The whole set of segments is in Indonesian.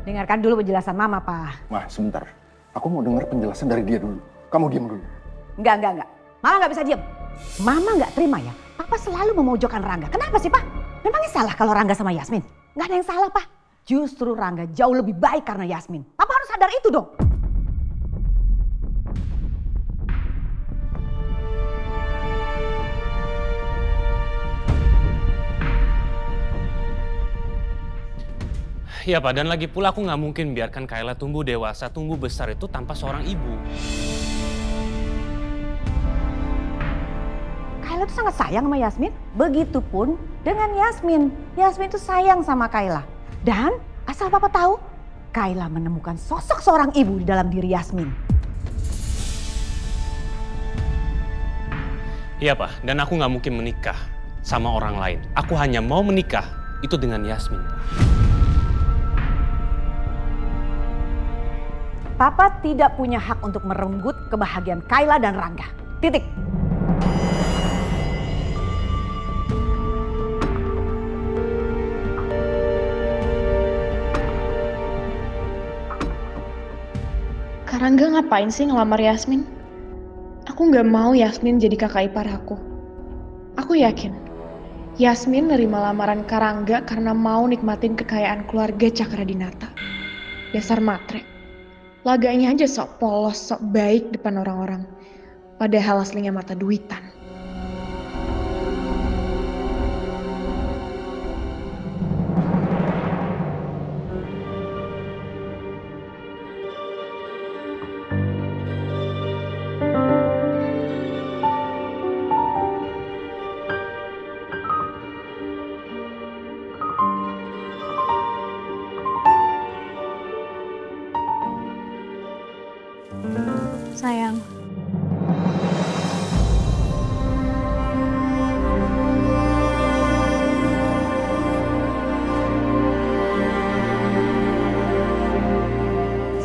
Dengarkan dulu penjelasan Mama, Pak. Ma, sebentar. Aku mau dengar penjelasan dari dia dulu. Kamu diam dulu. Enggak. Mama nggak bisa diam. Mama nggak terima ya. Papa selalu memojokkan Rangga. Kenapa sih, Pak? Memangnya salah kalau Rangga sama Yasmin? Nggak ada yang salah, Pak. Justru Rangga jauh lebih baik karena Yasmin. Papa harus sadar itu dong. Ya Pak, dan lagi pula aku nggak mungkin biarkan Kayla tumbuh dewasa, tumbuh besar itu tanpa seorang ibu. Kayla tuh sangat sayang sama Yasmin. Begitupun dengan Yasmin. Yasmin tuh sayang sama Kayla. Dan asal Papa tahu, Kayla menemukan sosok seorang ibu di dalam diri Yasmin. Iya Pak, dan aku nggak mungkin menikah sama orang lain. Aku hanya mau menikah itu dengan Yasmin, Pak. Papa tidak punya hak untuk merenggut kebahagiaan Kayla dan Rangga. Titik. Kak Rangga ngapain sih ngelamar Yasmin? Aku nggak mau Yasmin jadi kakak ipar aku. Aku yakin Yasmin nerima lamaran Kak Rangga karena mau nikmatin kekayaan keluarga Cakradinata. Dasar matre. Laganya aja sok polos, sok baik depan orang-orang. Padahal aslinya mata duitan. Sayang.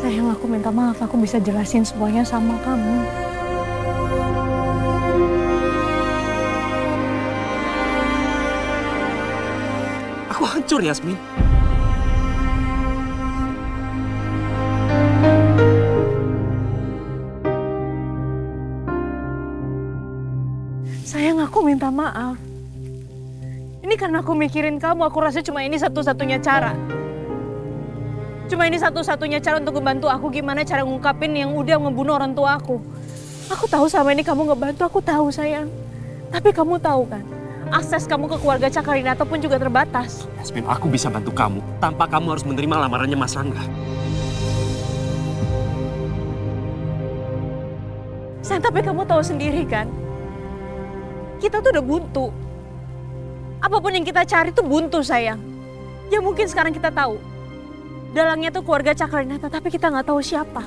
Sayang, aku minta maaf. Aku bisa jelasin semuanya sama kamu. Aku hancur, Yasmin. Sayang, aku minta maaf. Ini karena aku mikirin kamu, aku rasa cuma ini satu-satunya cara. Cuma ini satu-satunya cara untuk membantu aku gimana cara ngungkapin yang udah ngebunuh orang tua aku. Aku tahu sama ini kamu ngebantu, aku tahu sayang. Tapi kamu tahu kan, akses kamu ke keluarga Cakradinata pun juga terbatas. Yasmin, aku bisa bantu kamu tanpa kamu harus menerima lamarannya Mas Rangga. Sayang, tapi kamu tahu sendiri kan, kita tuh udah buntu. Apapun yang kita cari tuh buntu sayang. Ya mungkin sekarang kita tahu, dalangnya tuh keluarga Cakradinata, tapi kita nggak tahu siapa.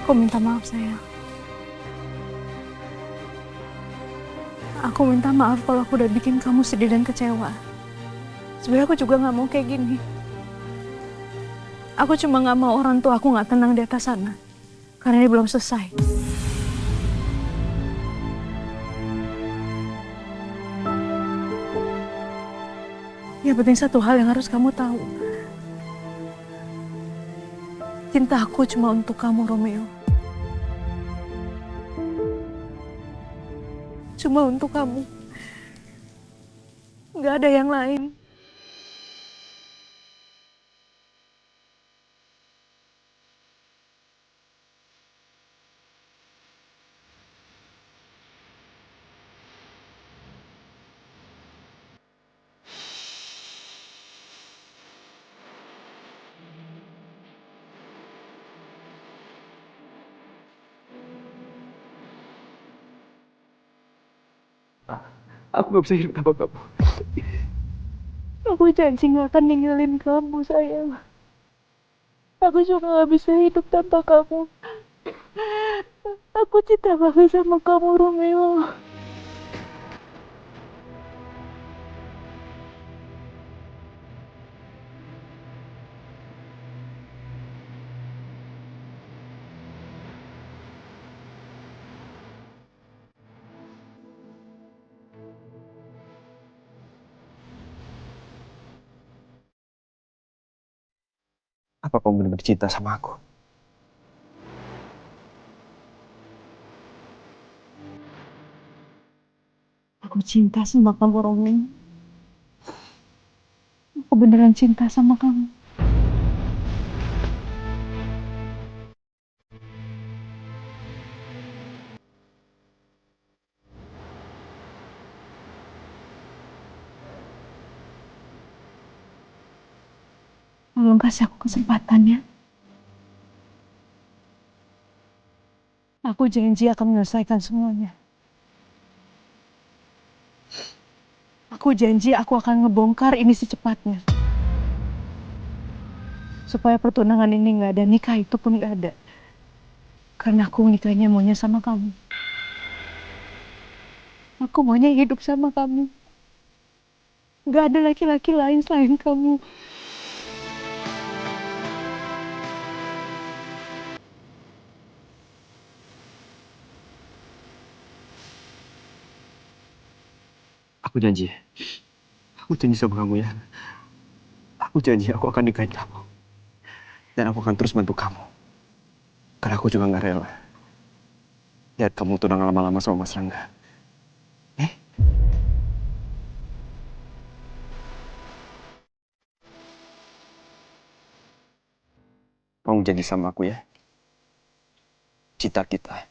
Aku minta maaf sayang. Aku minta maaf kalau aku udah bikin kamu sedih dan kecewa. Sebenarnya aku juga nggak mau kayak gini. Aku cuma nggak mau orang tua aku nggak tenang di atas sana. Karena ini belum selesai. Ya penting satu hal yang harus kamu tahu. Cinta aku cuma untuk kamu, Romeo. Cuma untuk kamu. Nggak ada yang lain. Aku gak bisa hidup tanpa kamu. Aku janji gak akan ninggalin kamu, sayang. Aku juga gak bisa hidup tanpa kamu. Aku cinta banget sama kamu, Romeo. Apa kamu benar-benar cinta sama aku? Aku cinta sama kamu, Romeo. Aku beneran cinta sama kamu. Tolong kasih aku kesempatan ya. Aku janji akan menyelesaikan semuanya. Aku janji aku akan ngebongkar ini secepatnya. Supaya pertunangan ini nggak ada, nikah itu pun nggak ada. Karena aku nikahnya maunya sama kamu. Aku maunya hidup sama kamu. Nggak ada laki-laki lain selain kamu. Aku janji. Aku janji sama kamu ya. Aku janji aku akan nikahin kamu. Dan aku akan terus bantu kamu. Karena aku juga gak rela lihat kamu tunangan lama-lama sama Mas Rangga. Kamu janji sama aku ya. Cinta kita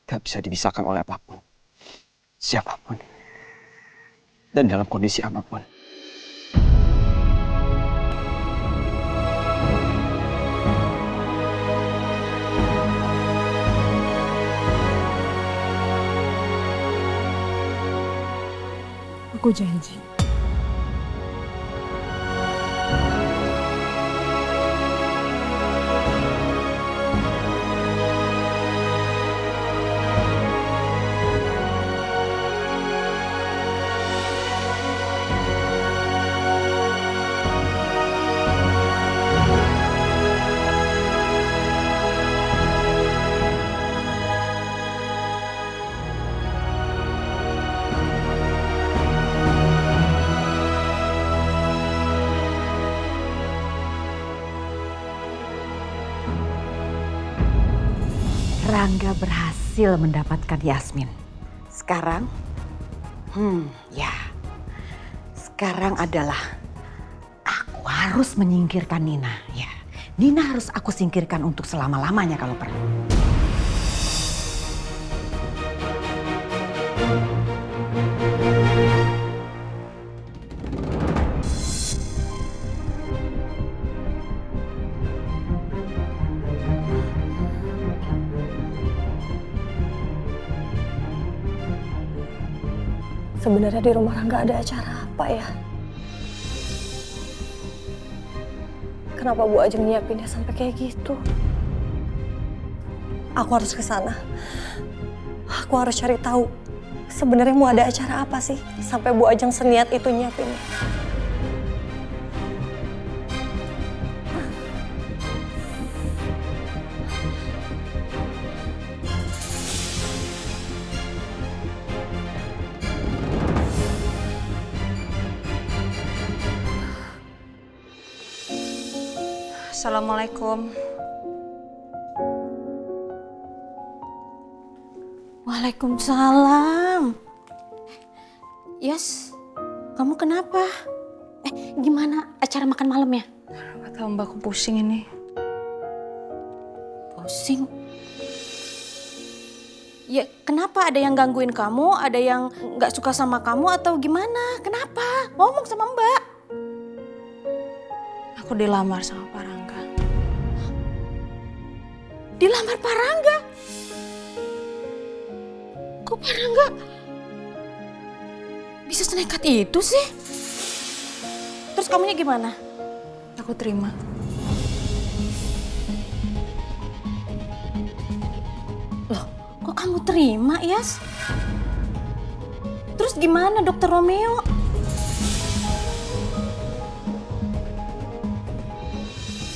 gak bisa dipisahkan oleh apapun. Siapapun. Dan dalam kondisi apapun. Aku janji. Rangga berhasil mendapatkan Yasmin. Sekarang, sekarang adalah aku harus menyingkirkan Nina. Ya, Nina harus aku singkirkan untuk selama-lamanya kalau perlu. Sebenarnya di rumah Rangga ada acara apa ya? Kenapa Bu Ajeng nyiapinnya sampai kayak gitu? Aku harus ke sana. Aku harus cari tahu sebenarnya mau ada acara apa sih sampai Bu Ajeng seniat itu nyiapinnya. Assalamualaikum. Waalaikumsalam. Yes, kamu kenapa? Gimana acara makan malamnya? Gak tahu Mbak, aku pusing ini. Pusing? Ya kenapa? Ada yang gangguin kamu? Ada yang gak suka sama kamu atau gimana? Kenapa? Ngomong sama Mbak. Aku dilamar sama Pak Rangga. Dilamar Pak Rangga? Kok Pak Rangga senekat itu sih? Terus kamunya gimana? Aku terima. Loh, kok kamu terima, Yas? Terus gimana, Dokter Romeo?